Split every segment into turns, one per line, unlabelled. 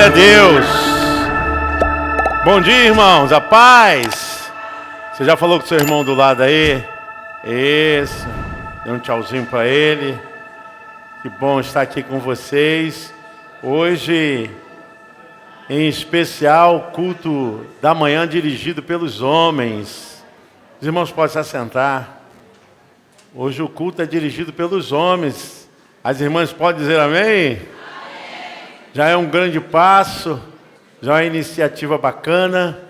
a Deus. Bom dia, irmãos. A paz. Você já falou com seu irmão do lado aí? Isso. Deu um tchauzinho para ele. Que bom estar aqui com vocês. Hoje, em especial, culto da manhã dirigido pelos homens. Os irmãos podem se assentar. Hoje o culto é dirigido pelos homens. As irmãs podem dizer amém? Já é um grande passo, já é uma iniciativa bacana,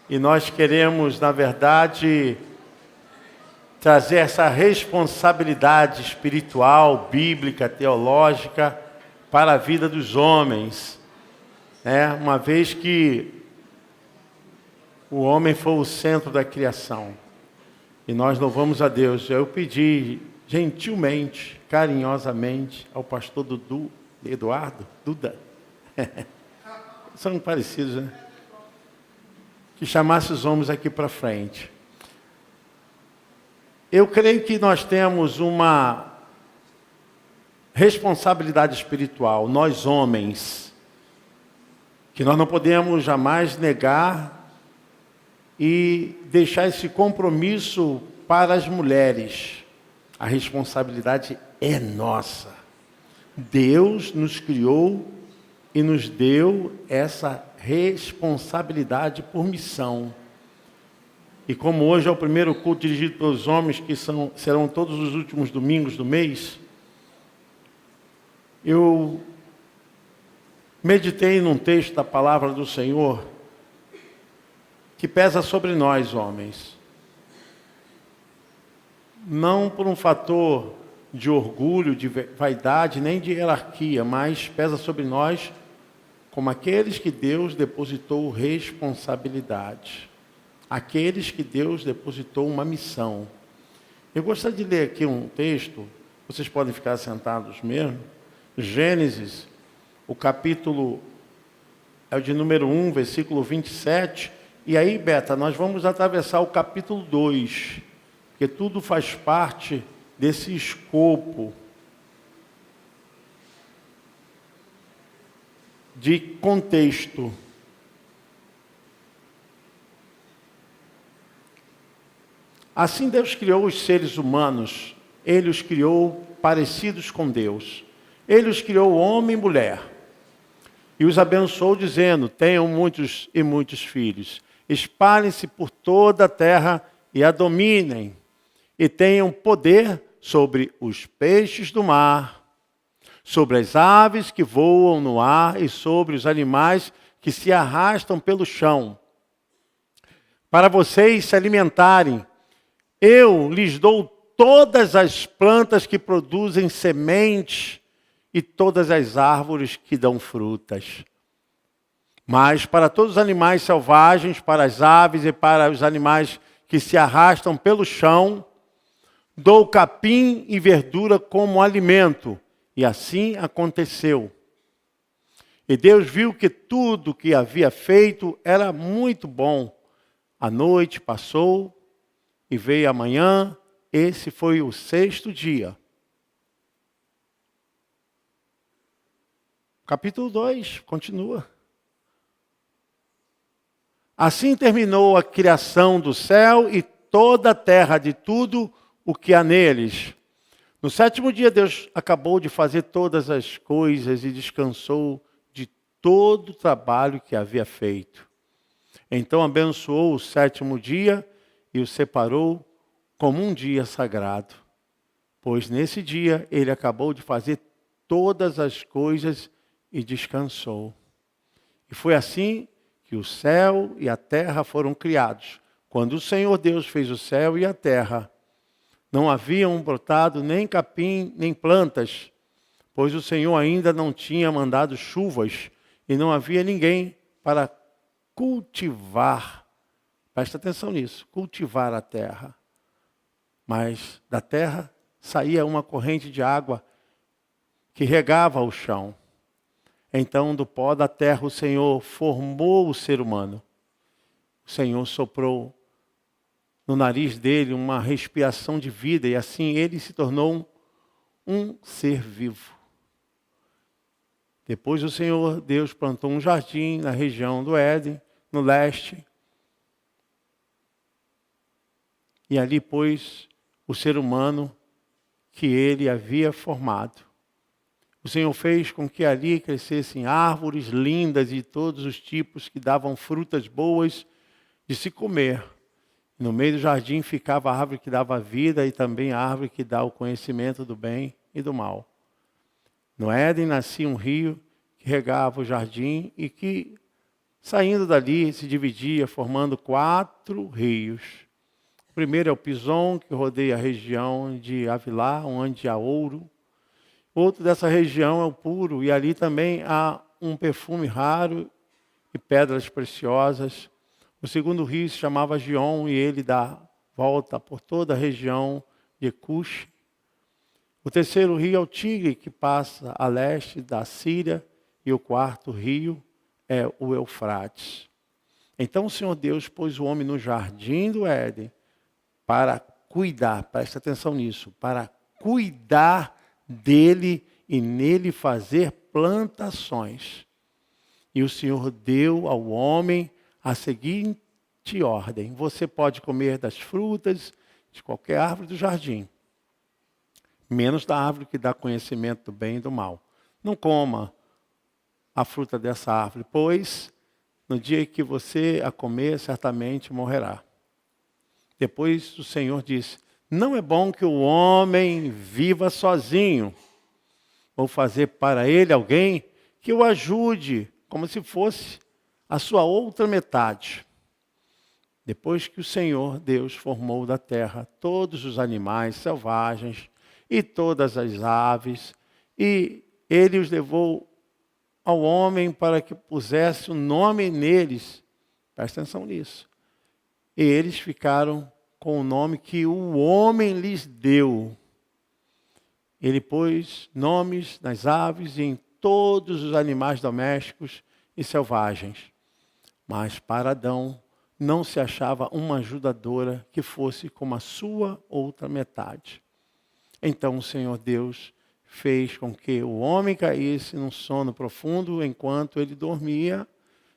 e nós queremos, na verdade, trazer essa responsabilidade espiritual, bíblica, teológica, para a vida dos homens, uma vez que o homem foi o centro da criação, e nós louvamos a Deus. Eu pedi gentilmente, carinhosamente, ao pastor Duda, são parecidos, né? Que chamasse os homens aqui para frente. Eu creio que nós temos uma responsabilidade espiritual, nós homens, que nós não podemos jamais negar e deixar esse compromisso para as mulheres. A responsabilidade é nossa. Deus nos criou e nos deu essa responsabilidade por missão. E como hoje é o primeiro culto dirigido pelos homens, que serão todos os últimos domingos do mês, eu meditei num texto da palavra do Senhor que pesa sobre nós, homens. Não por um fator de orgulho, de vaidade, nem de hierarquia, mas pesa sobre nós como aqueles que Deus depositou responsabilidade, aqueles que Deus depositou uma missão. Eu gostaria de ler aqui um texto, vocês podem ficar sentados mesmo, Gênesis, o capítulo é o de número 1, versículo 27, e aí, Beta, nós vamos atravessar o capítulo 2, porque tudo faz parte desse escopo de contexto. Assim Deus criou os seres humanos, Ele os criou parecidos com Deus. Ele os criou homem e mulher, e os abençoou dizendo: tenham muitos e muitos filhos, espalhem-se por toda a terra e a dominem, e tenham poder sobre os peixes do mar, sobre as aves que voam no ar e sobre os animais que se arrastam pelo chão. Para vocês se alimentarem, eu lhes dou todas as plantas que produzem sementes e todas as árvores que dão frutas. Mas para todos os animais selvagens, para as aves e para os animais que se arrastam pelo chão, dou capim e verdura como alimento. E assim aconteceu. E Deus viu que tudo que havia feito era muito bom. A noite passou e veio a manhã. Esse foi o 6º dia. Capítulo 2, continua. Assim terminou a criação do céu e toda a terra, de tudo o que há neles. No 7º dia, Deus acabou de fazer todas as coisas e descansou de todo o trabalho que havia feito. Então abençoou o 7º dia e o separou como um dia sagrado, pois nesse dia ele acabou de fazer todas as coisas e descansou. E foi assim que o céu e a terra foram criados. Quando o Senhor Deus fez o céu e a terra, não haviam brotado nem capim, nem plantas, pois o Senhor ainda não tinha mandado chuvas, e não havia ninguém para cultivar, presta atenção nisso, cultivar a terra. Mas da terra saía uma corrente de água que regava o chão. Então, do pó da terra, o Senhor formou o ser humano. O Senhor soprou no nariz dele uma respiração de vida, e assim ele se tornou um ser vivo. Depois o Senhor Deus plantou um jardim na região do Éden, no leste. E ali pôs o ser humano que ele havia formado. O Senhor fez com que ali crescessem árvores lindas de todos os tipos que davam frutas boas de se comer. No meio do jardim ficava a árvore que dava vida e também a árvore que dá o conhecimento do bem e do mal. No Éden nascia um rio que regava o jardim e que, saindo dali, se dividia, formando 4 rios. O primeiro é o Pison, que rodeia a região de Avilá, onde há ouro. Outro dessa região é o Puro, e ali também há um perfume raro e pedras preciosas. O segundo rio se chamava Gion, e ele dá volta por toda a região de Cush. O terceiro rio é o Tigre, que passa a leste da Síria, e o quarto rio é o Eufrates. Então o Senhor Deus pôs o homem no jardim do Éden para cuidar, presta atenção nisso, para cuidar dele e nele fazer plantações. E o Senhor deu ao homem a seguinte ordem: você pode comer das frutas de qualquer árvore do jardim, menos da árvore que dá conhecimento do bem e do mal. Não coma a fruta dessa árvore, pois no dia que você a comer, certamente morrerá. Depois o Senhor disse: não é bom que o homem viva sozinho. Vou fazer para ele alguém que o ajude, como se fosse a sua outra metade. Depois que o Senhor Deus formou da terra todos os animais selvagens e todas as aves, e ele os levou ao homem para que pusesse um nome neles. Presta atenção nisso. E eles ficaram com o nome que o homem lhes deu. Ele pôs nomes nas aves e em todos os animais domésticos e selvagens. Mas para Adão não se achava uma ajudadora que fosse como a sua outra metade. Então o Senhor Deus fez com que o homem caísse num sono profundo enquanto ele dormia.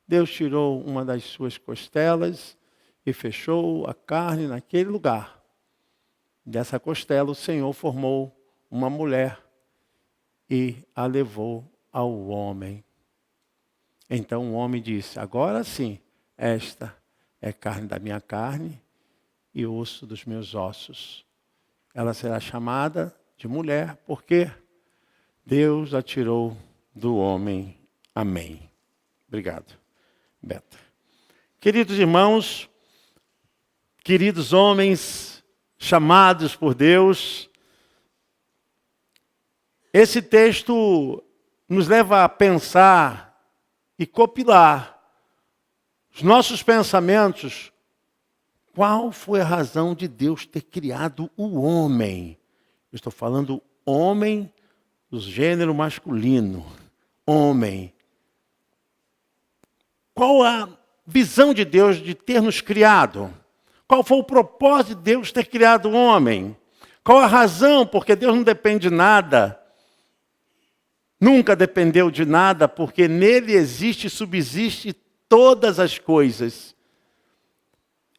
Deus tirou uma das suas costelas e fechou a carne naquele lugar. Dessa costela o Senhor formou uma mulher e a levou ao homem. Então o homem disse: agora sim, esta é carne da minha carne e osso dos meus ossos. Ela será chamada de mulher, porque Deus a tirou do homem. Amém. Obrigado, Beto. Queridos irmãos, queridos homens chamados por Deus, esse texto nos leva a pensar e copilar os nossos pensamentos. Qual foi a razão de Deus ter criado o homem? Eu estou falando homem do gênero masculino. Homem. Qual a visão de Deus de ter nos criado? Qual foi o propósito de Deus ter criado o homem? Qual a razão? Porque Deus não depende de nada. Nunca dependeu de nada, porque nele existe e subsiste todas as coisas.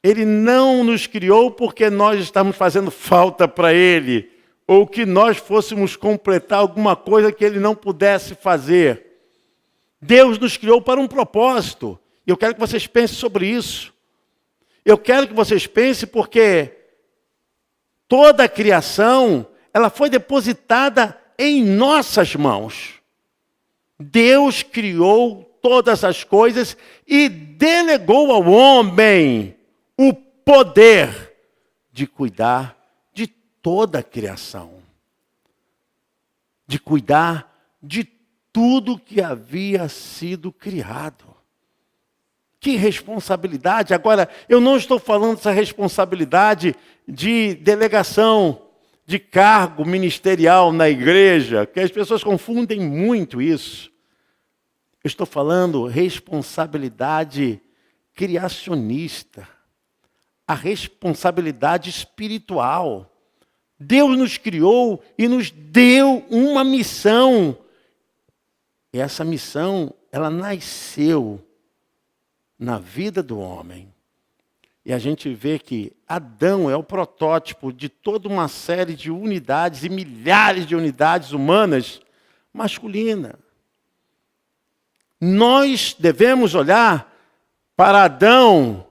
Ele não nos criou porque nós estamos fazendo falta para ele, ou que nós fôssemos completar alguma coisa que ele não pudesse fazer. Deus nos criou para um propósito. E eu quero que vocês pensem sobre isso. Eu quero que vocês pensem porque toda a criação, ela foi depositada em nossas mãos. Deus criou todas as coisas e delegou ao homem o poder de cuidar de toda a criação. De cuidar de tudo que havia sido criado. Que responsabilidade! Agora, eu não estou falando dessa responsabilidade de delegação, de cargo ministerial na igreja, que as pessoas confundem muito isso. Eu estou falando responsabilidade criacionista, a responsabilidade espiritual. Deus nos criou e nos deu uma missão. E essa missão, ela nasceu na vida do homem. E a gente vê que Adão é o protótipo de toda uma série de unidades e milhares de unidades humanas masculinas. Nós devemos olhar para Adão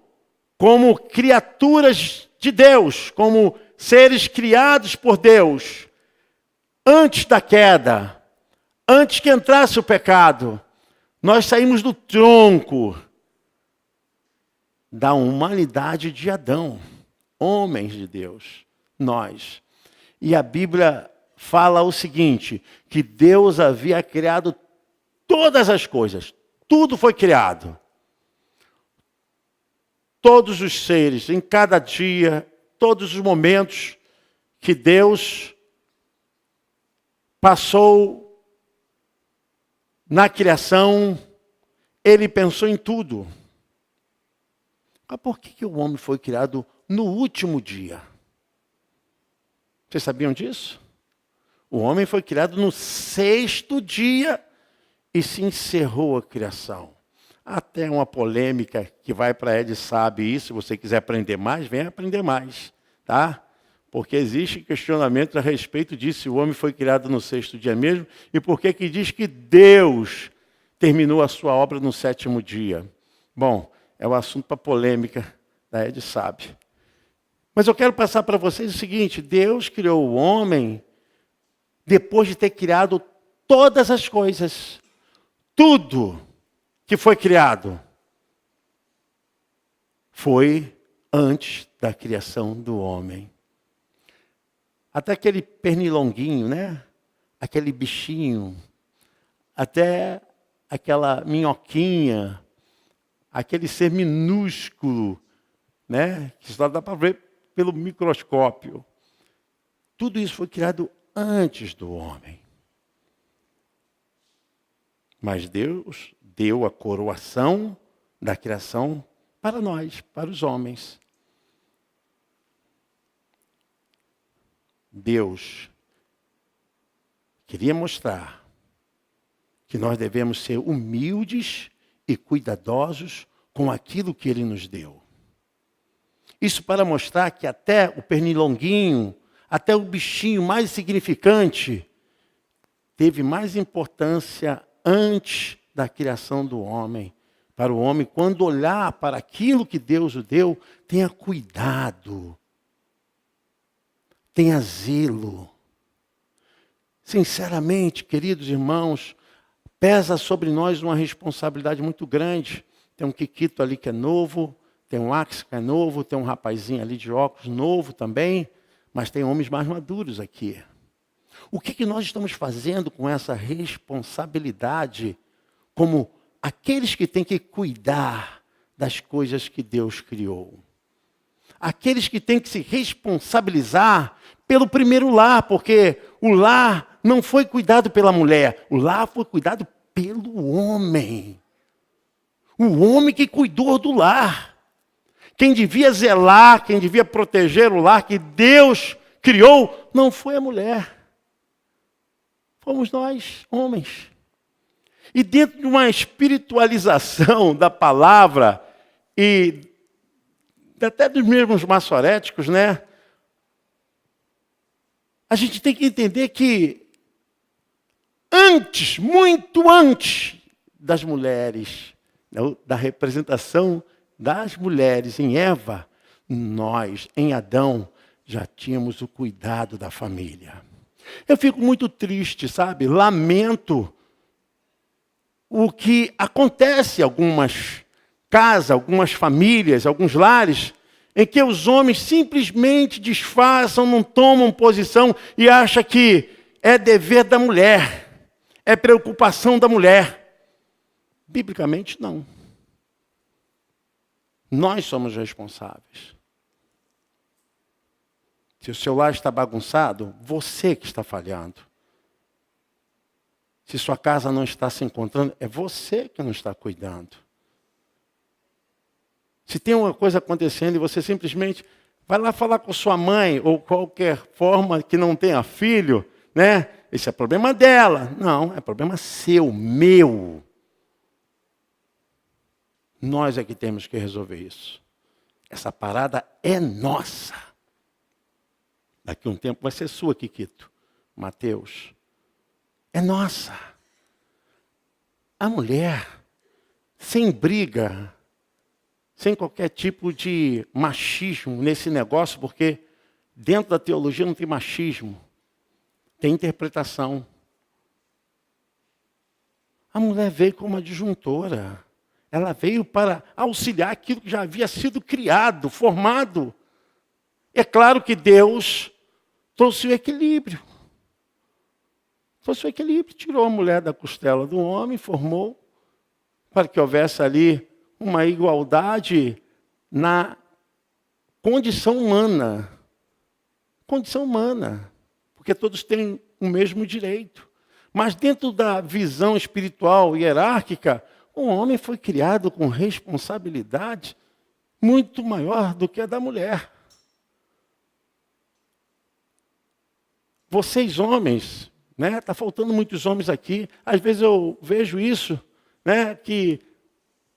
como criaturas de Deus, como seres criados por Deus, antes da queda, antes que entrasse o pecado. Nós saímos do tronco da humanidade de Adão, homens de Deus, nós. E a Bíblia fala o seguinte, que Deus havia criado todas as coisas, tudo foi criado. Todos os seres, em cada dia, todos os momentos que Deus passou na criação, Ele pensou em tudo. Mas por que o homem foi criado no último dia? Vocês sabiam disso? O homem foi criado no 6º dia e se encerrou a criação. Até uma polêmica que vai para Ed sabe isso. Se você quiser aprender mais, venha aprender mais, tá? Porque existe questionamento a respeito disso. Se o homem foi criado no 6º dia mesmo, e por que diz que Deus terminou a sua obra no 7º dia? Bom, é o assunto para polêmica da Ed sabe. Mas eu quero passar para vocês o seguinte: Deus criou o homem depois de ter criado todas as coisas. Tudo que foi criado foi antes da criação do homem. Até aquele pernilonguinho, né? Aquele bichinho, até aquela minhoquinha, aquele ser minúsculo, né? Que só dá para ver pelo microscópio. Tudo isso foi criado antes do homem. Mas Deus deu a coroação da criação para nós, para os homens. Deus queria mostrar que nós devemos ser humildes e cuidadosos com aquilo que Ele nos deu. Isso para mostrar que até o pernilonguinho, até o bichinho mais insignificante, teve mais importância antes da criação do homem. Para o homem, quando olhar para aquilo que Deus o deu, tenha cuidado, tenha zelo. Sinceramente, queridos irmãos, pesa sobre nós uma responsabilidade muito grande. Tem um Kikito ali que é novo, tem um Axe que é novo, tem um rapazinho ali de óculos novo também, mas tem homens mais maduros aqui. O que nós estamos fazendo com essa responsabilidade como aqueles que têm que cuidar das coisas que Deus criou? Aqueles que têm que se responsabilizar pelo primeiro lar, porque o lar não foi cuidado pela mulher, o lar foi cuidado pelo homem. O homem que cuidou do lar. Quem devia zelar, quem devia proteger o lar que Deus criou, não foi a mulher. Fomos nós, homens. E dentro de uma espiritualização da palavra, e até dos mesmos maçoréticos, né? A gente tem que entender que antes, muito antes das mulheres, da representação das mulheres em Eva, nós, em Adão, já tínhamos o cuidado da família. Eu fico muito triste, sabe? Lamento o que acontece em algumas casas, algumas famílias, alguns lares, em que os homens simplesmente disfarçam, não tomam posição e acham que é dever da mulher, é preocupação da mulher. Biblicamente, não. Nós somos responsáveis. Se o seu lar está bagunçado, você que está falhando. Se sua casa não está se encontrando, é você que não está cuidando. Se tem uma coisa acontecendo e você simplesmente vai lá falar com sua mãe ou qualquer forma que não tenha filho, né? Esse é problema dela. Não, é problema seu, meu. Nós é que temos que resolver isso. Essa parada é nossa. Daqui a um tempo vai ser sua, Kikito. Mateus. É nossa. A mulher, sem briga, sem qualquer tipo de machismo nesse negócio, porque dentro da teologia não tem machismo, tem interpretação. A mulher veio como adjuntora. Ela veio para auxiliar aquilo que já havia sido criado, formado. É claro que Deus trouxe o equilíbrio. Trouxe o equilíbrio, tirou a mulher da costela do homem, formou, para que houvesse ali uma igualdade na condição humana. Condição humana. Porque todos têm o mesmo direito. Mas dentro da visão espiritual hierárquica, o homem foi criado com responsabilidade muito maior do que a da mulher. Vocês homens, né? Está faltando muitos homens aqui. Às vezes eu vejo isso, né? Que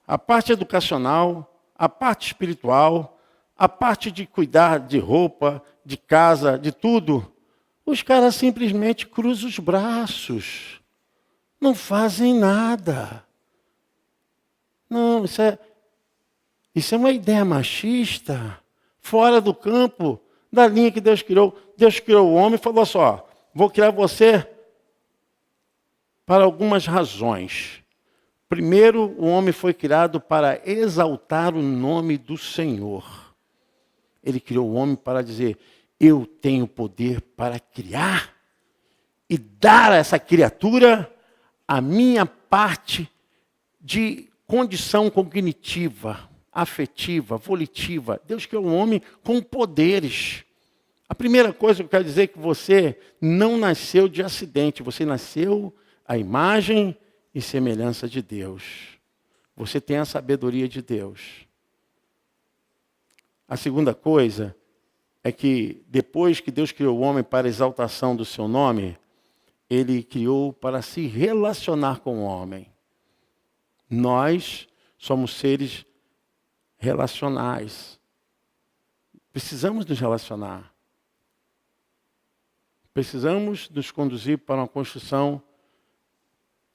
a parte educacional, a parte espiritual, a parte de cuidar de roupa, de casa, de tudo, os caras simplesmente cruzam os braços. Não fazem nada. Não, isso é uma ideia machista, fora do campo, da linha que Deus criou. Deus criou o homem e falou só, vou criar você para algumas razões. Primeiro, o homem foi criado para exaltar o nome do Senhor. Ele criou o homem para dizer, eu tenho poder para criar e dar a essa criatura a minha parte de condição cognitiva, afetiva, volitiva. Deus criou o homem com poderes. A primeira coisa que eu quero dizer é que você não nasceu de acidente, você nasceu à imagem e semelhança de Deus. Você tem a sabedoria de Deus. A segunda coisa é que depois que Deus criou o homem para a exaltação do seu nome, Ele criou para se relacionar com o homem. Nós somos seres relacionais. Precisamos nos relacionar. Precisamos nos conduzir para uma construção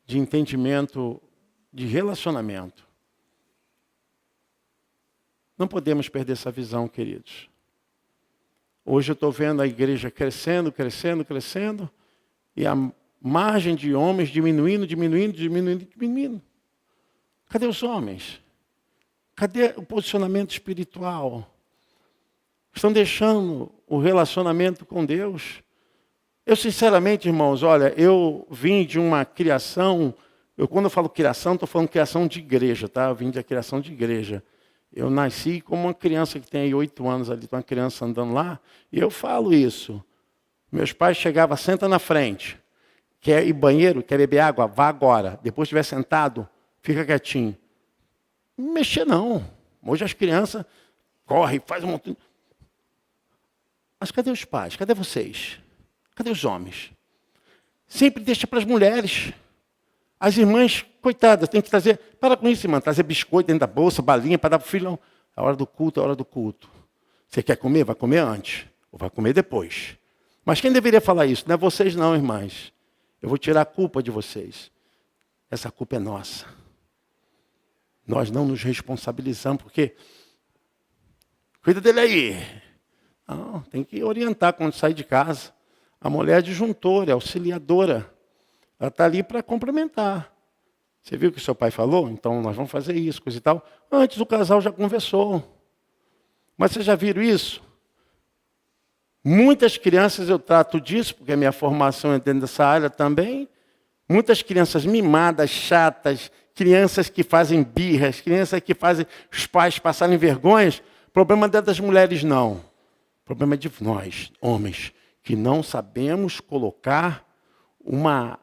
de entendimento, de relacionamento. Não podemos perder essa visão, queridos. Hoje eu estou vendo a igreja crescendo, crescendo, crescendo, e a margem de homens diminuindo, diminuindo, diminuindo, diminuindo. Cadê os homens? Cadê o posicionamento espiritual? Estão deixando o relacionamento com Deus. Eu, sinceramente, irmãos, olha, eu vim de uma criação, quando eu falo criação, estou falando criação de igreja, tá? Eu vim da criação de igreja. Eu nasci como uma criança que tem aí 8 anos ali, uma criança andando lá, e eu falo isso. Meus pais chegavam, senta na frente. Quer ir banheiro, quer beber água? Vá agora. Depois estiver sentado, fica quietinho. Não mexer não. Hoje as crianças correm, fazem um montão. Mas cadê os pais? Cadê vocês? Cadê os homens? Sempre deixa para as mulheres. As irmãs, coitadas, tem que trazer... Para com isso, irmã. Trazer biscoito dentro da bolsa, balinha para dar para o filho. Não. A hora do culto é a hora do culto. Você quer comer? Vai comer antes. Ou vai comer depois. Mas quem deveria falar isso? Não é vocês não, irmãs. Eu vou tirar a culpa de vocês. Essa culpa é nossa. Nós não nos responsabilizamos, porque... Cuida dele aí. Não, tem que orientar quando sai de casa. A mulher é adjuntora, é auxiliadora. Ela está ali para complementar. Você viu o que o seu pai falou? Então nós vamos fazer isso, coisa e tal. Antes o casal já conversou. Mas vocês já viram isso? Muitas crianças eu trato disso, porque a minha formação é dentro dessa área também. Muitas crianças mimadas, chatas, crianças que fazem birras, crianças que fazem os pais passarem vergonhas. O problema não é das mulheres, não. O problema é de nós, homens, que não sabemos colocar uma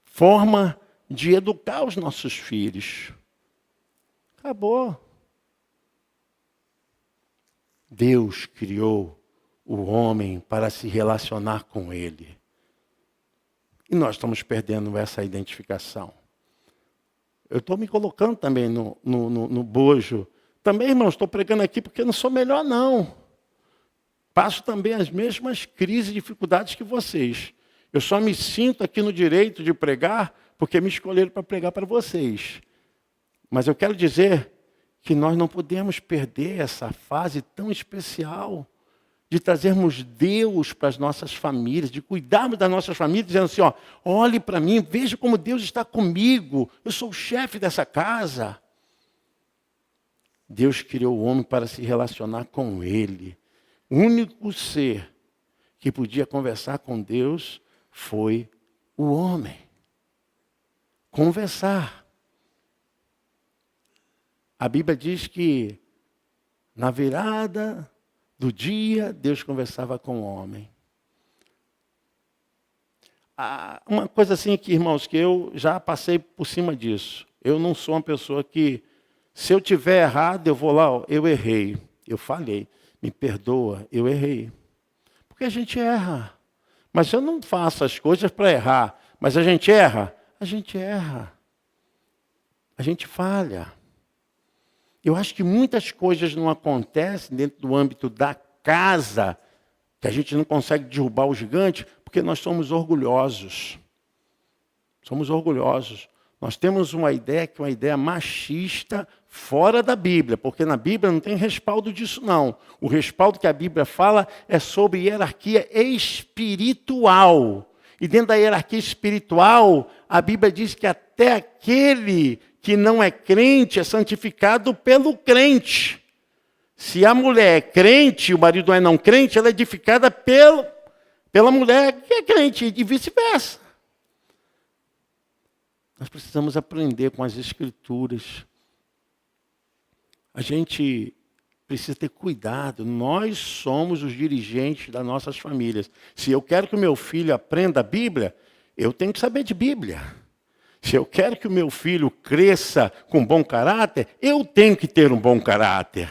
forma de educar os nossos filhos. Acabou. Deus criou o homem para se relacionar com ele. E nós estamos perdendo essa identificação. Eu estou me colocando também no bojo. Também, irmãos, estou pregando aqui porque eu não sou melhor, não. Passo também as mesmas crises e dificuldades que vocês. Eu só me sinto aqui no direito de pregar porque me escolheram para pregar para vocês. Mas eu quero dizer que nós não podemos perder essa fase tão especial de trazermos Deus para as nossas famílias, de cuidarmos das nossas famílias, dizendo assim, ó, olhe para mim, veja como Deus está comigo, eu sou o chefe dessa casa. Deus criou o homem para se relacionar com Ele. O único ser que podia conversar com Deus foi o homem. Conversar. A Bíblia diz que na virada do dia, Deus conversava com o homem. Uma coisa assim que, irmãos, que eu já passei por cima disso. Eu não sou uma pessoa que, se eu tiver errado, eu vou lá, ó, eu errei, eu falhei, me perdoa, eu errei. Porque a gente erra. Mas eu não faço as coisas para errar. Mas a gente erra? A gente erra. A gente falha. Eu acho que muitas coisas não acontecem dentro do âmbito da casa, que a gente não consegue derrubar o gigante, porque nós somos orgulhosos. Somos orgulhosos. Nós temos uma ideia que é uma ideia machista fora da Bíblia, porque na Bíblia não tem respaldo disso, não. O respaldo que a Bíblia fala é sobre hierarquia espiritual. E dentro da hierarquia espiritual, a Bíblia diz que até aquele que não é crente é santificado pelo crente. Se a mulher é crente e o marido é não crente, ela é edificada pela mulher que é crente e vice-versa. Nós precisamos aprender com as Escrituras. A gente precisa ter cuidado. Nós somos os dirigentes das nossas famílias. Se eu quero que o meu filho aprenda a Bíblia, eu tenho que saber de Bíblia. Se eu quero que o meu filho cresça com bom caráter, eu tenho que ter um bom caráter.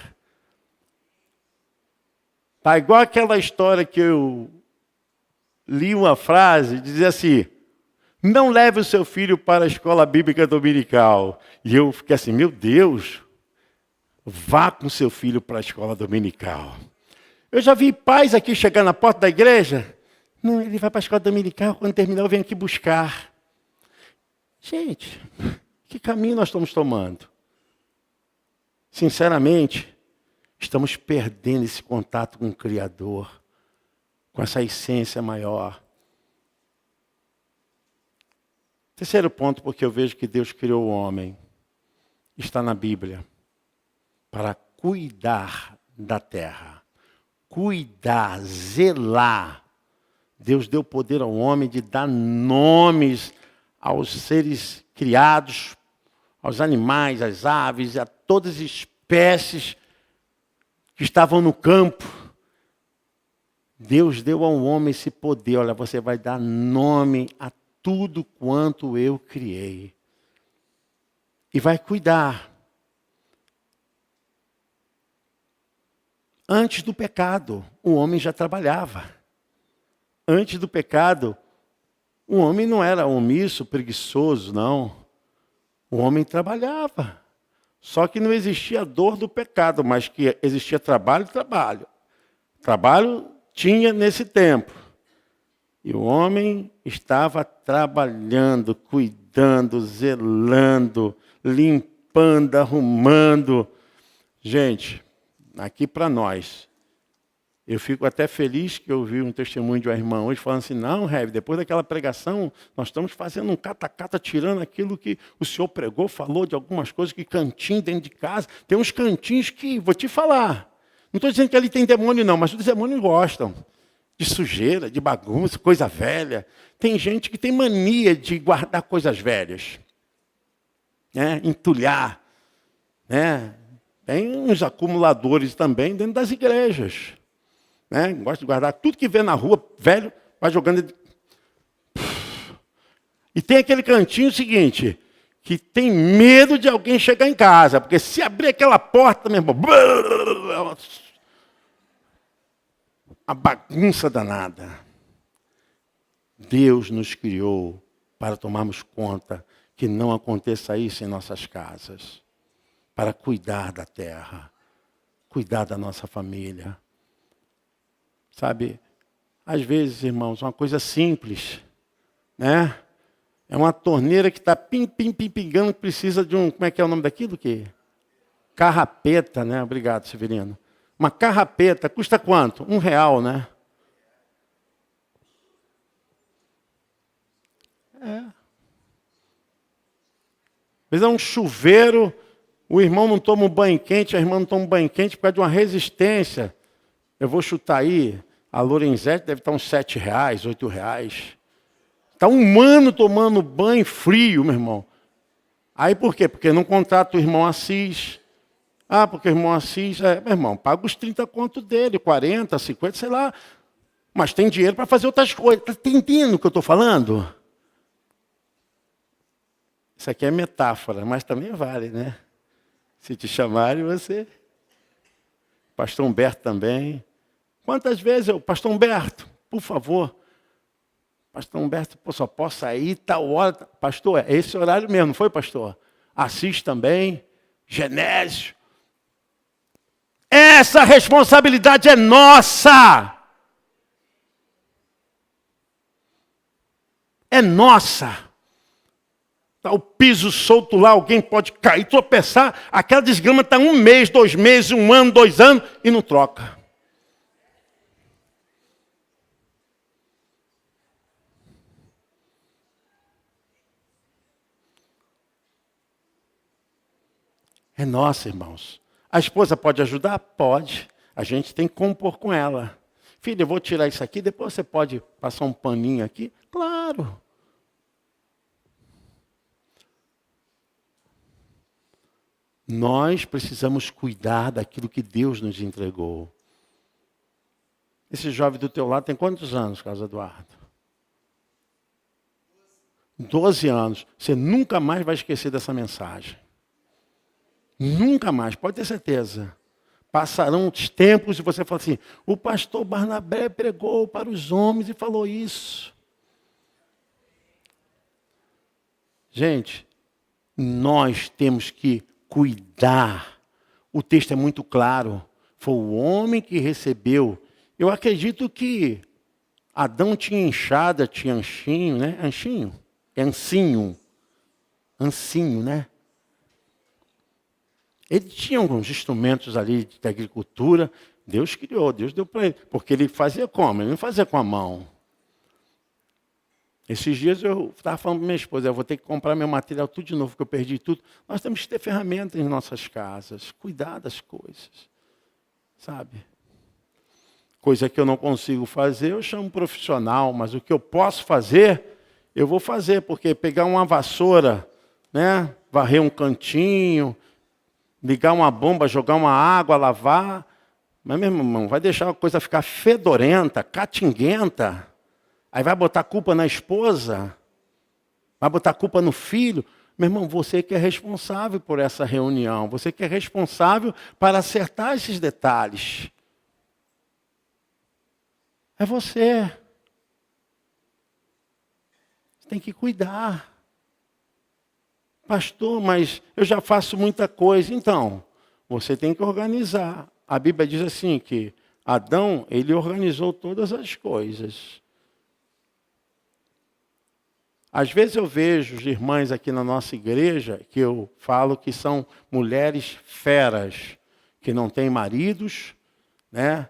Tá igual aquela história que eu li uma frase, dizia assim, não leve o seu filho para a escola bíblica dominical. E eu fiquei assim, meu Deus, vá com seu filho para a escola dominical. Eu já vi pais aqui chegar na porta da igreja, não, ele vai para a escola dominical, quando terminar eu venho aqui buscar. Gente, que caminho nós estamos tomando? Sinceramente, estamos perdendo esse contato com o Criador, com essa essência maior. Terceiro ponto, porque eu vejo que Deus criou o homem, está na Bíblia, para cuidar da terra. Cuidar, zelar. Deus deu poder ao homem de dar nomes aos seres criados, aos animais, às aves, a todas as espécies que estavam no campo. Deus deu ao homem esse poder. Olha, você vai dar nome a tudo quanto eu criei. E vai cuidar. Antes do pecado, o homem já trabalhava. Antes do pecado, o homem não era omisso, preguiçoso, não. O homem trabalhava. Só que não existia dor do pecado, mas que existia trabalho. Trabalho tinha nesse tempo. E o homem estava trabalhando, cuidando, zelando, limpando, arrumando. Gente, aqui para nós, eu fico até feliz que eu vi um testemunho de uma irmã hoje falando assim, não, Rev, depois daquela pregação, nós estamos fazendo um cata-cata, tirando aquilo que o senhor pregou, falou de algumas coisas, que cantinho dentro de casa. Tem uns cantinhos que, vou te falar, não estou dizendo que ali tem demônio não, mas os demônios gostam de sujeira, de bagunça, coisa velha. Tem gente que tem mania de guardar coisas velhas, né? Entulhar, né? Tem uns acumuladores também dentro das igrejas. Né? Gosta de guardar tudo que vê na rua, velho, vai jogando. E tem aquele cantinho seguinte, que tem medo de alguém chegar em casa, porque se abrir aquela porta, meu irmão, a bagunça danada. Deus nos criou para tomarmos conta que não aconteça isso em nossas casas. Para cuidar da terra, cuidar da nossa família. Sabe, às vezes, irmãos, uma coisa simples, né? É uma torneira que está pingando, que precisa de um, como é que é o nome daquilo? Carrapeta, né? Obrigado, Severino. Uma carrapeta, custa quanto? R$1, né? Às vezes é um chuveiro, o irmão não toma um banho quente, a irmã não toma um banho quente por causa de uma resistência. Eu vou chutar aí, a Lorenzetti deve estar uns R$7, R$8. Está um ano tomando banho frio, meu irmão. Aí por quê? Porque não contrata o irmão Assis. Ah, porque o irmão Assis, meu irmão, paga os 30 conto dele, 40, 50, sei lá. Mas tem dinheiro para fazer outras coisas. Está entendendo o que eu estou falando? Isso aqui é metáfora, mas também vale, né? Se te chamarem, você... Pastor Humberto também. Quantas vezes eu... Pastor Humberto, por favor. Pastor Humberto, só posso sair tal hora. Pastor, é esse horário mesmo, não foi, pastor? Assis também. Genésio. Essa responsabilidade é nossa. É nossa. Está o piso solto lá, alguém pode cair, tropeçar. Aquela desgrama está 1 mês, 2 meses, 1 ano, 2 anos e não troca. É nossa, irmãos. A esposa pode ajudar? Pode. A gente tem que compor com ela. Filha, eu vou tirar isso aqui, depois você pode passar um paninho aqui? Claro. Nós precisamos cuidar daquilo que Deus nos entregou. Esse jovem do teu lado tem quantos anos, Carlos Eduardo? 12 anos. Você nunca mais vai esquecer dessa mensagem. Nunca mais, pode ter certeza. Passarão os tempos e você fala assim, o pastor Barnabé pregou para os homens e falou isso. Gente, nós temos que cuidar. O texto é muito claro. Foi o homem que recebeu. Eu acredito que Adão tinha enxada, tinha anchinho, né? Anchinho? É ancinho. Ancinho, né? Ele tinha alguns instrumentos ali de agricultura. Deus criou, Deus deu para ele. Porque ele fazia como? Ele não fazia com a mão. Esses dias eu estava falando para minha esposa, eu vou ter que comprar meu material tudo de novo, porque eu perdi tudo. Nós temos que ter ferramentas em nossas casas, cuidar das coisas, sabe? Coisa que eu não consigo fazer, eu chamo um profissional, mas o que eu posso fazer, eu vou fazer, porque pegar uma vassoura, né, varrer um cantinho, ligar uma bomba, jogar uma água, lavar, mas, meu irmão, vai deixar a coisa ficar fedorenta, catinguenta. Aí vai botar culpa na esposa? Vai botar culpa no filho? Meu irmão, você que é responsável por essa reunião. Você que é responsável para acertar esses detalhes. É você. Você tem que cuidar. Pastor, mas eu já faço muita coisa. Então, você tem que organizar. A Bíblia diz assim que Adão, ele organizou todas as coisas. Às vezes eu vejo as irmãs aqui na nossa igreja, que eu falo que são mulheres feras, que não têm maridos, né?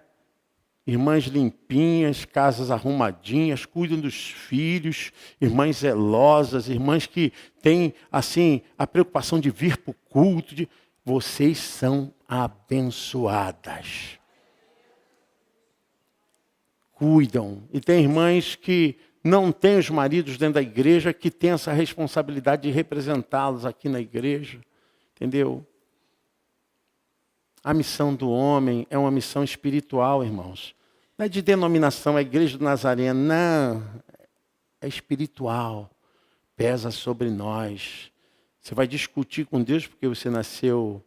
Irmãs limpinhas, casas arrumadinhas, cuidam dos filhos, irmãs zelosas, irmãs que têm, assim, a preocupação de vir para o culto. Vocês são abençoadas. Cuidam. E tem irmãs que não têm os maridos dentro da igreja, que têm essa responsabilidade de representá-los aqui na igreja. Entendeu? A missão do homem é uma missão espiritual, irmãos. Não é de denominação, é a igreja do Nazareno. Não, é espiritual. Pesa sobre nós. Você vai discutir com Deus porque você nasceu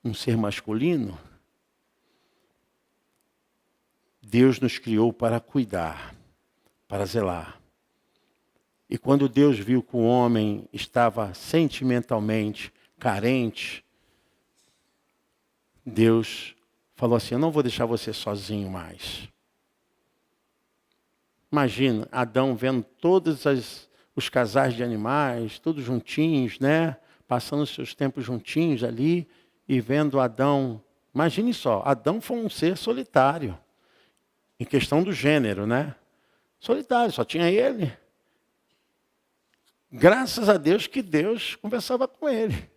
um ser masculino? Deus nos criou para cuidar. para zelar. E quando Deus viu que o homem estava sentimentalmente carente, Deus falou assim: eu não vou deixar você sozinho mais. Imagina, Adão vendo todos os casais de animais, todos juntinhos, né? Passando os seus tempos juntinhos ali e vendo Adão. Imagine só, Adão foi um ser solitário, em questão do gênero, né? Solitário, só tinha ele. Graças a Deus que Deus conversava com ele.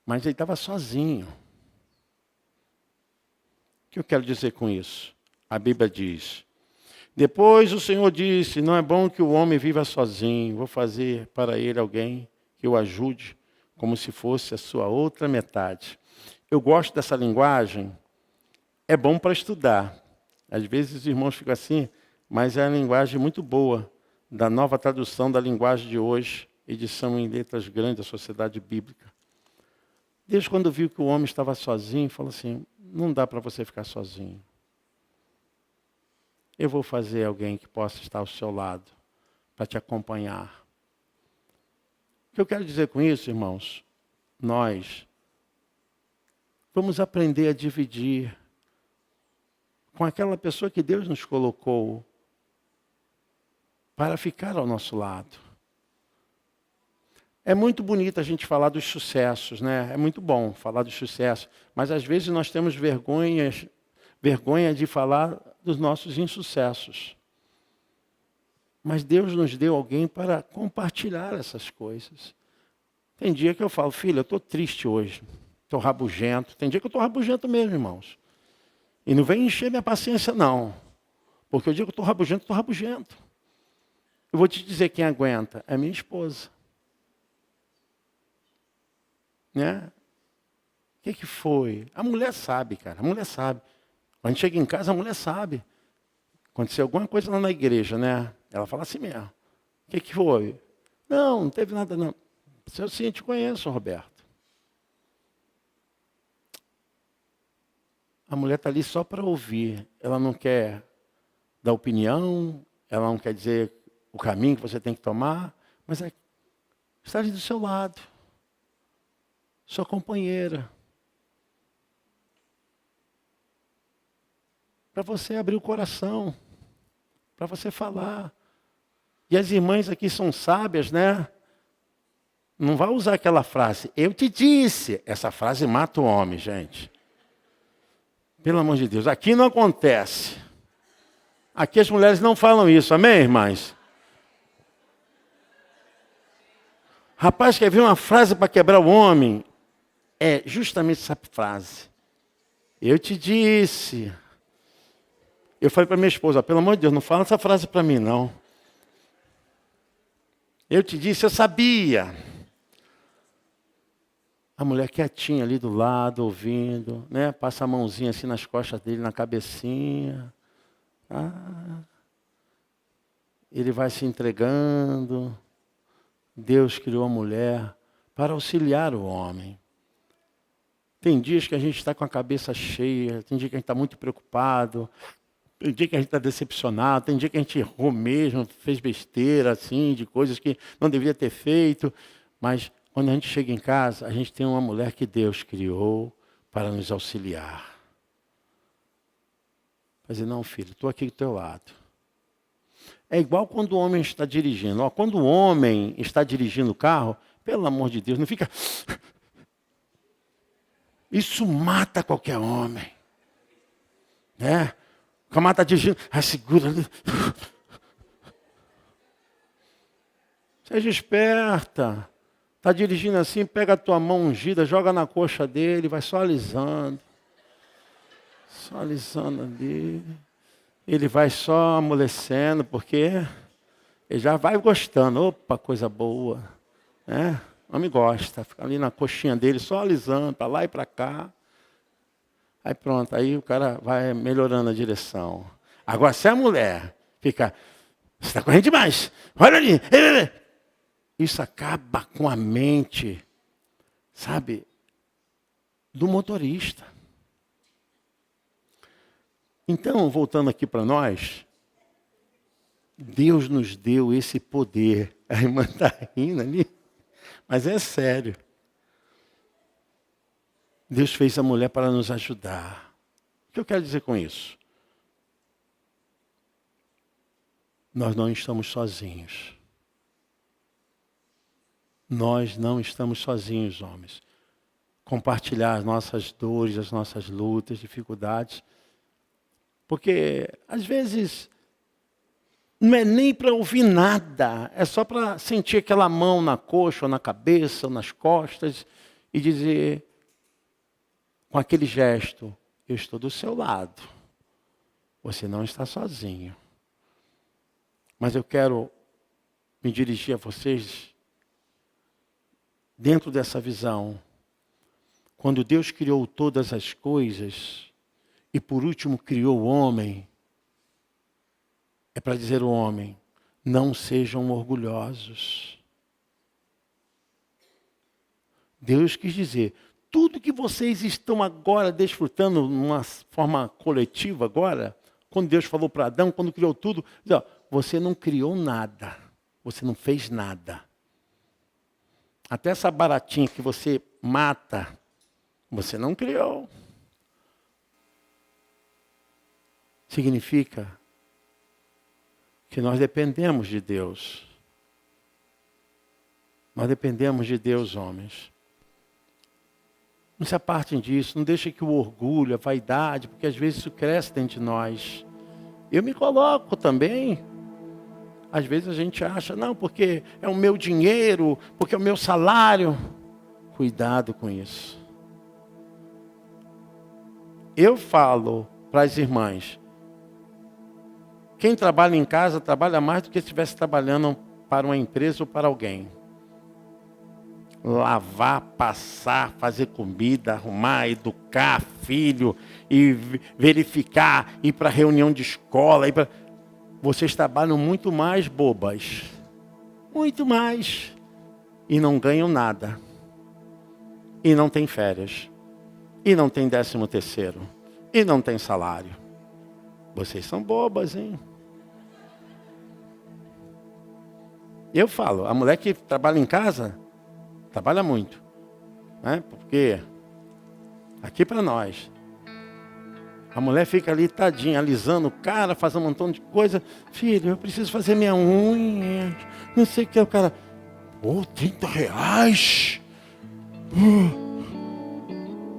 Mas ele estava sozinho. O que eu quero dizer com isso? A Bíblia diz: depois o Senhor disse, não é bom que o homem viva sozinho, vou fazer para ele alguém que o ajude, como se fosse a sua outra metade. Eu gosto dessa linguagem, é bom para estudar. Às vezes os irmãos ficam assim, mas é uma linguagem muito boa, da nova tradução da linguagem de hoje, edição em letras grandes da Sociedade Bíblica. Deus, quando viu que o homem estava sozinho, falou assim: não dá para você ficar sozinho. Eu vou fazer alguém que possa estar ao seu lado, para te acompanhar. O que eu quero dizer com isso, irmãos? Nós vamos aprender a dividir com aquela pessoa que Deus nos colocou para ficar ao nosso lado. É muito bonito a gente falar dos sucessos, né? É muito bom falar dos sucessos, mas às vezes nós temos vergonha de falar dos nossos insucessos. Mas Deus nos deu alguém para compartilhar essas coisas. Tem dia que eu falo: filho, eu estou triste hoje, estou rabugento. Tem dia que eu estou rabugento mesmo, irmãos. E não vem encher minha paciência, não. Porque o dia que eu estou rabugento, estou rabugento. Eu vou te dizer quem aguenta: é minha esposa. Né? O que foi? A mulher sabe, cara. A mulher sabe. Quando a gente chega em casa, a mulher sabe. Aconteceu alguma coisa lá na igreja, né? Ela fala assim mesmo: o que foi? Não, não teve nada, não. Eu sim, te conheço, Roberto. A mulher está ali só para ouvir. Ela não quer dar opinião, ela não quer dizer o caminho que você tem que tomar, mas está ali do seu lado. Sua companheira. Para você abrir o coração, para você falar. E as irmãs aqui são sábias, né? Não vai usar aquela frase: eu te disse. Essa frase mata o homem, gente. Pelo amor de Deus, aqui não acontece. Aqui as mulheres não falam isso, amém, irmãs? Rapaz, quer ver uma frase para quebrar o homem? É justamente essa frase: eu te disse. Eu falei para minha esposa: pelo amor de Deus, não fala essa frase para mim, não. Eu te disse, eu sabia. A mulher quietinha ali do lado, ouvindo, né? Passa a mãozinha assim nas costas dele, na cabecinha. Ele vai se entregando. Deus criou a mulher para auxiliar o homem. Tem dias que a gente está com a cabeça cheia, tem dia que a gente está muito preocupado, tem dia que a gente está decepcionado, tem dia que a gente errou mesmo, fez besteira, assim, de coisas que não deveria ter feito. Mas quando a gente chega em casa, a gente tem uma mulher que Deus criou para nos auxiliar. Vai dizer: não, filho, estou aqui do teu lado. É igual quando o homem está dirigindo. Quando o homem está dirigindo o carro, pelo amor de Deus, não fica... Isso mata qualquer homem. Né? O camarada está dirigindo, segura. Seja esperta. Está dirigindo assim, pega a tua mão ungida, joga na coxa dele, vai só alisando. Só alisando ali. Ele vai só amolecendo, porque ele já vai gostando. Opa, coisa boa. Né? O homem gosta, fica ali na coxinha dele, só alisando, para lá e para cá. Aí pronto, aí o cara vai melhorando a direção. Agora, se a mulher fica: você está correndo demais, olha ali. Isso acaba com a mente, sabe, do motorista. Então, voltando aqui para nós, Deus nos deu esse poder. A irmã está rindo ali, mas é sério. Deus fez a mulher para nos ajudar. O que eu quero dizer com isso? Nós não estamos sozinhos. Nós não estamos sozinhos, homens. Compartilhar as nossas dores, as nossas lutas, dificuldades. Porque, às vezes, não é nem para ouvir nada. É só para sentir aquela mão na coxa, ou na cabeça, ou nas costas. E dizer, com aquele gesto, eu estou do seu lado. Você não está sozinho. Mas eu quero me dirigir a vocês dentro dessa visão. Quando Deus criou todas as coisas e por último criou o homem, é para dizer ao homem, não sejam orgulhosos. Deus quis dizer, tudo que vocês estão agora desfrutando numa forma coletiva agora, quando Deus falou para Adão, quando criou tudo, diz, ó, você não criou nada, você não fez nada. Até essa baratinha que você mata, você não criou. Significa que nós dependemos de Deus. Nós dependemos de Deus, homens. Não se apartem disso, não deixem que o orgulho, a vaidade, porque às vezes isso cresce dentro de nós. Eu me coloco também. Às vezes a gente acha, não, porque é o meu dinheiro, porque é o meu salário. Cuidado com isso. Eu falo para as irmãs, quem trabalha em casa trabalha mais do que se estivesse trabalhando para uma empresa ou para alguém. Lavar, passar, fazer comida, arrumar, educar filho, e verificar, ir para reunião de escola. Vocês trabalham muito mais bobas. Muito mais. E não ganham nada. E não tem férias. E não tem 13º. E não tem salário. Vocês são bobas, hein? Eu falo, a mulher que trabalha em casa, trabalha muito. Né? Porque, aqui para nós, a mulher fica ali tadinha, alisando o cara, fazendo um montão de coisa. Filho, eu preciso fazer minha unha. Não sei o que é o cara. Pô, R$30.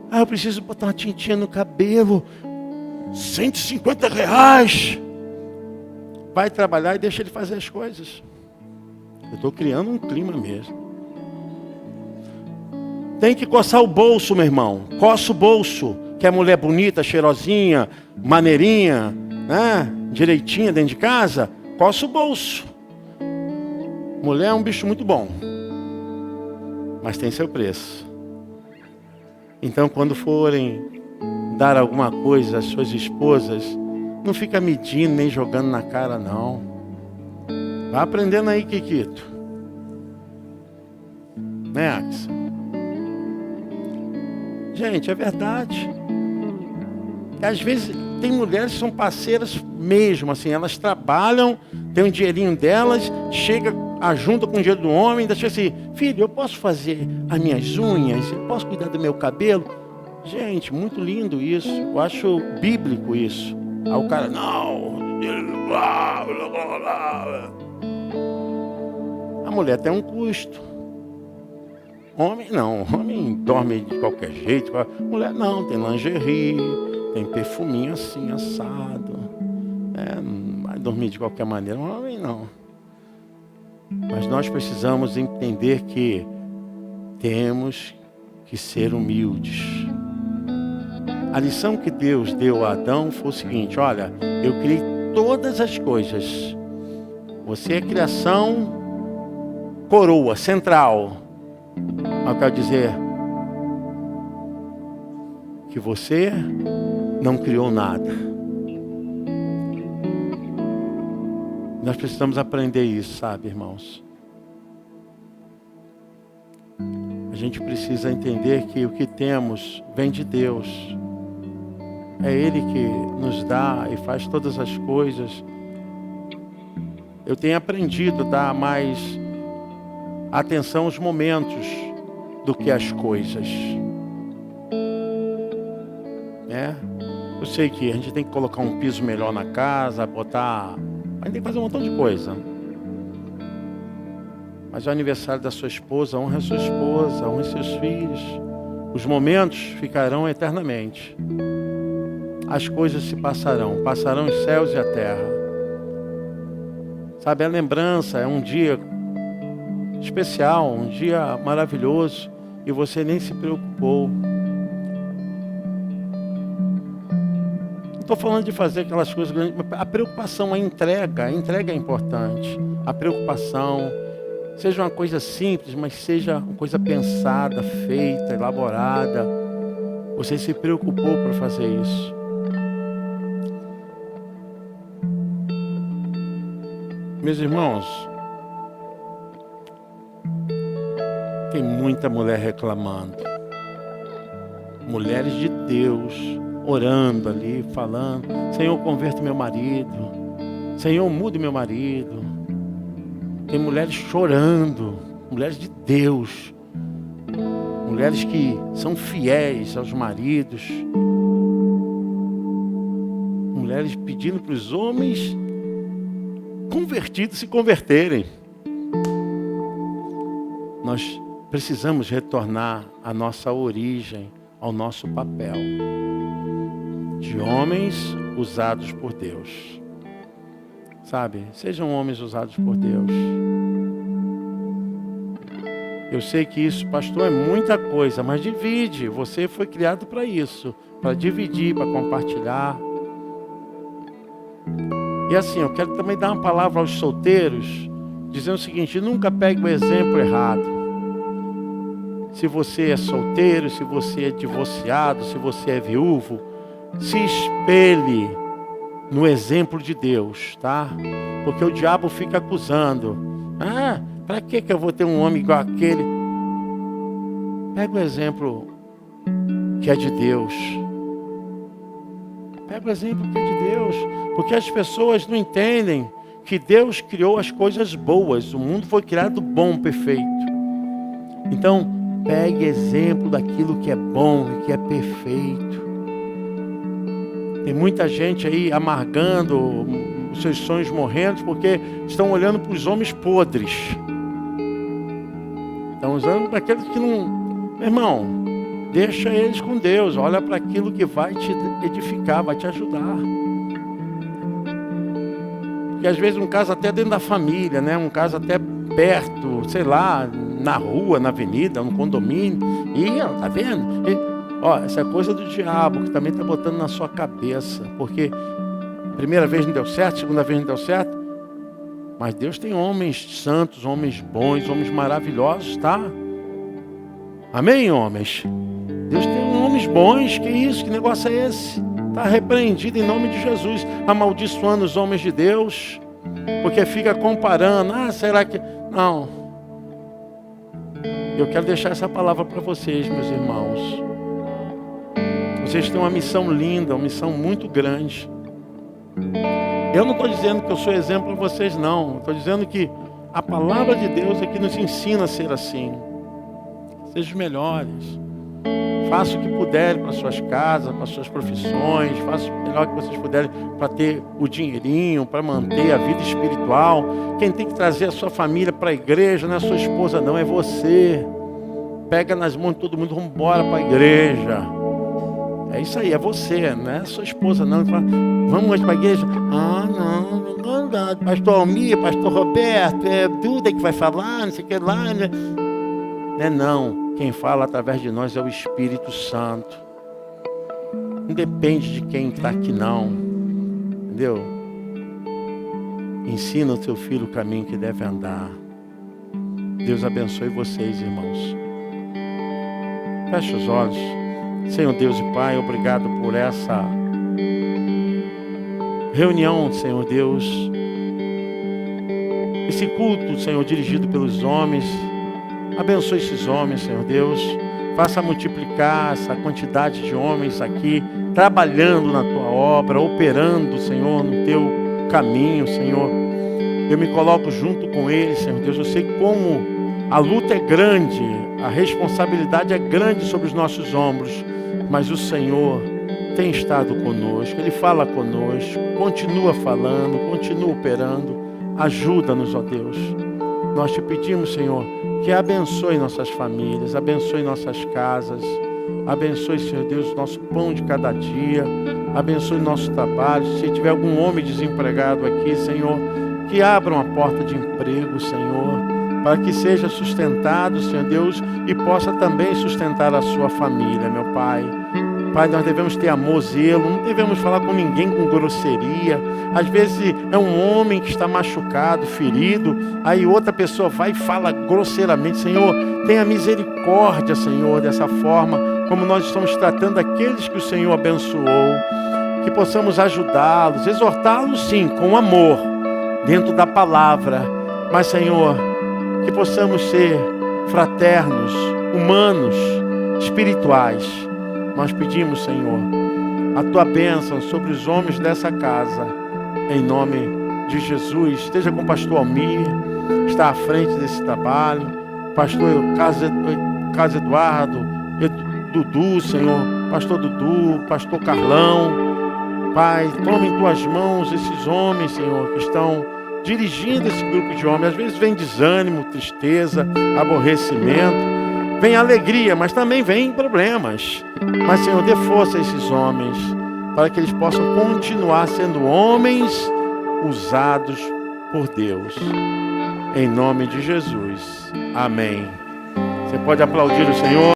Eu preciso botar uma tintinha no cabelo. R$150. Vai trabalhar e deixa ele fazer as coisas. Eu estou criando um clima mesmo. Tem que coçar o bolso, meu irmão. Coça o bolso. Que é mulher bonita, cheirosinha, maneirinha, né? Direitinha dentro de casa. Coça o bolso. Mulher é um bicho muito bom. Mas tem seu preço. Então, quando forem dar alguma coisa às suas esposas, não fica medindo nem jogando na cara, não. Vai aprendendo aí, Kikito. Né, Axel? Gente, é verdade. Às vezes tem mulheres que são parceiras mesmo, assim, elas trabalham, tem um dinheirinho delas, chega, ajunta com o dinheiro do homem, deixa assim, filho, eu posso fazer as minhas unhas, eu posso cuidar do meu cabelo. Gente, muito lindo isso, eu acho bíblico isso. Aí o cara, não, a mulher tem um custo. Homem não, homem dorme de qualquer jeito. Mulher não, tem lingerie, tem perfuminho assim, assado. Não vai dormir de qualquer maneira. Homem não. Mas nós precisamos entender que temos que ser humildes. A lição que Deus deu a Adão foi o seguinte, olha, eu criei todas as coisas. Você é criação coroa, central. Eu quero dizer que você não criou nada. Nós precisamos aprender isso, sabe, irmãos? A gente precisa entender que o que temos vem de Deus. É Ele que nos dá e faz todas as coisas. eu tenho aprendido a dar mais atenção aos momentos do que às coisas. Eu sei que a gente tem que colocar um piso melhor na casa, botar... A gente tem que fazer um montão de coisa. Mas o aniversário da sua esposa, honre a sua esposa, honre seus filhos. Os momentos ficarão eternamente. As coisas se passarão os céus e a terra. Sabe, a lembrança é um dia especial, um dia maravilhoso, e você nem se preocupou. Não estou falando de fazer aquelas coisas grandes, a preocupação, a entrega é importante. A preocupação, seja uma coisa simples, mas seja uma coisa pensada, feita, elaborada. Você se preocupou para fazer isso. Meus irmãos, tem muita mulher reclamando. Mulheres de Deus, orando ali, falando: Senhor, converta meu marido. Senhor, mude meu marido. Tem mulheres chorando, mulheres de Deus. Mulheres que são fiéis aos maridos. Mulheres pedindo para os homens convertidos se converterem. Nós precisamos retornar à nossa origem, ao nosso papel de homens usados por Deus. Sabe? Sejam homens usados por Deus. Eu sei que isso, pastor, é muita coisa, mas divide. Você foi criado para isso, para dividir, para compartilhar. E assim, eu quero também dar uma palavra aos solteiros, dizendo o seguinte: nunca pegue o exemplo errado. Se você é solteiro, se você é divorciado, se você é viúvo, se espelhe no exemplo de Deus, tá? Porque o diabo fica acusando. Para que eu vou ter um homem igual aquele? Pega o exemplo que é de Deus. Pega o exemplo que é de Deus. Porque as pessoas não entendem que Deus criou as coisas boas. O mundo foi criado bom, perfeito. Então, pegue exemplo daquilo que é bom e que é perfeito. Tem muita gente aí amargando os seus sonhos, morrendo, porque estão olhando para os homens podres. Estão usando para aqueles que não... Meu irmão, deixa eles com Deus. Olha para aquilo que vai te edificar, vai te ajudar. Porque às vezes um caso até dentro da família, né? Um caso até perto, sei lá, na rua, na avenida, no condomínio. E, tá vendo? Essa é coisa do diabo, que também está botando na sua cabeça. Porque primeira vez não deu certo, segunda vez não deu certo. Mas Deus tem homens santos, homens bons, homens maravilhosos, tá? Amém, homens? Deus tem homens bons, que isso? Que negócio é esse? Está repreendido em nome de Jesus, amaldiçoando os homens de Deus, porque fica comparando. Será que... Não. Eu quero deixar essa palavra para vocês, meus irmãos. Vocês têm uma missão linda, uma missão muito grande. Eu não estou dizendo que eu sou exemplo para vocês, não. Estou dizendo que a palavra de Deus é que nos ensina a ser assim. Sejam melhores. Faça o que puderem para suas casas, para suas profissões. Faça o melhor que vocês puderem para ter o dinheirinho, para manter a vida espiritual. Quem tem que trazer a sua família para a igreja não é a sua esposa, não, é você. Pega nas mãos de todo mundo, vamos embora para a igreja. É isso aí, é você, não é a sua esposa, não. Vamos para a igreja? Não. Pastor Almir, pastor Roberto, é Duda que vai falar, não sei o que lá. Né? Não. Quem fala através de nós é o Espírito Santo. Não depende de quem está aqui, não. Entendeu? Ensina o teu filho o caminho que deve andar. Deus abençoe vocês, irmãos. Feche os olhos. Senhor Deus e Pai, obrigado por essa reunião, Senhor Deus. Esse culto, Senhor, dirigido pelos homens. Abençoe esses homens, Senhor Deus. Faça multiplicar essa quantidade de homens aqui, trabalhando na Tua obra, operando, Senhor, no Teu caminho, Senhor. Eu me coloco junto com eles, Senhor Deus. Eu sei como a luta é grande, a responsabilidade é grande sobre os nossos ombros, mas o Senhor tem estado conosco, Ele fala conosco, continua falando, continua operando. Ajuda-nos, ó Deus. Nós te pedimos, Senhor, que abençoe nossas famílias, abençoe nossas casas, abençoe, Senhor Deus, o nosso pão de cada dia, abençoe nosso trabalho. Se tiver algum homem desempregado aqui, Senhor, que abra uma porta de emprego, Senhor, para que seja sustentado, Senhor Deus, e possa também sustentar a sua família, meu Pai. Pai, nós devemos ter amor, zelo, não devemos falar com ninguém com grosseria. Às vezes é um homem que está machucado, ferido, aí outra pessoa vai e fala grosseiramente. Senhor, tenha misericórdia, Senhor, dessa forma, como nós estamos tratando aqueles que o Senhor abençoou. Que possamos ajudá-los, exortá-los sim, com amor, dentro da palavra. Mas, Senhor, que possamos ser fraternos, humanos, espirituais. Nós pedimos, Senhor, a Tua bênção sobre os homens dessa casa, em nome de Jesus. Esteja com o pastor Almir, está à frente desse trabalho, pastor Carlos Eduardo, Dudu, Senhor, pastor Dudu, pastor Carlão. Pai, toma em Tuas mãos esses homens, Senhor, que estão dirigindo esse grupo de homens. Às vezes vem desânimo, tristeza, aborrecimento. Vem alegria, mas também vem problemas. Mas, Senhor, dê força a esses homens, para que eles possam continuar sendo homens usados por Deus. Em nome de Jesus. Amém. Você pode aplaudir o Senhor.